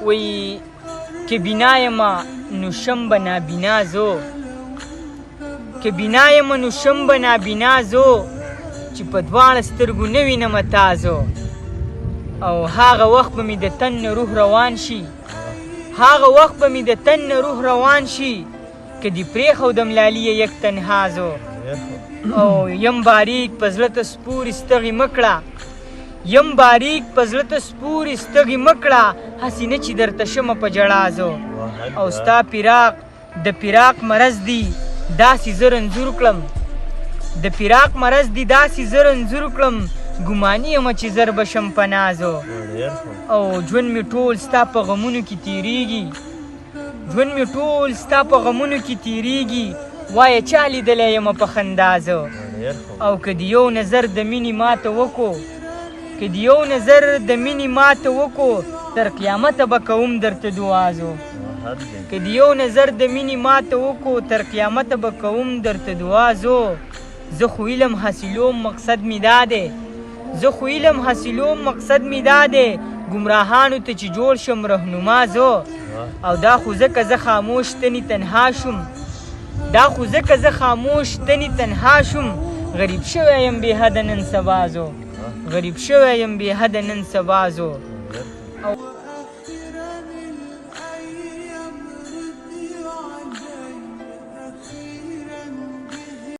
وی که بینا یمه نو شم به نابینا زو که بینا یمه نو شم به نابینا زو چې په دواړه سترګو نه وینمه تازو او هغه وخت به مې د تن نه روح روان شي هغه وخت به مې د تن نه روح روان شي که دې پرېښودم لالي یک تنها زو او یم باریک په زړه ته سپورې ستغې مه کړه یم باریک په زړه ته سپورې ستغې مه کړه هسې نه چې درته شمه په ژړا زو او ستا فراق د فراق مرض دی داسې زه رنځور کړم د فراق مرض دی داسې زه رنځور کړم ګماني یمه چې زر به شم په نازو او ژوند مې ټول ستا په غمونو کې تېرېږي ژوند مې ټول ستا په غمونو کې تېرېږي وایه چا لیدلی یمه په خندا زه او که د یو نظر د مینې ماته وکړو که د یو نظر د مینې ماته وکړو تر قیامته به کوم درته دعا زو که د یو نظر د مینې ماته وکړو تر قیامته به کوم درته دعا زو زه خو علم حاصلوم مقصد مې دا دی زه خو علم حاصلوم مقصد مې دا دی ګمراهانو ته چې جوړ شم رهنما زه او دا خو ځکه زه خاموش تنې تنها شوم دا خو ځکه زه خاموش تنې تنها شوم غریب شوی یم بې حده نن سبا زو غریب شوی یم بې حده نن سبا زو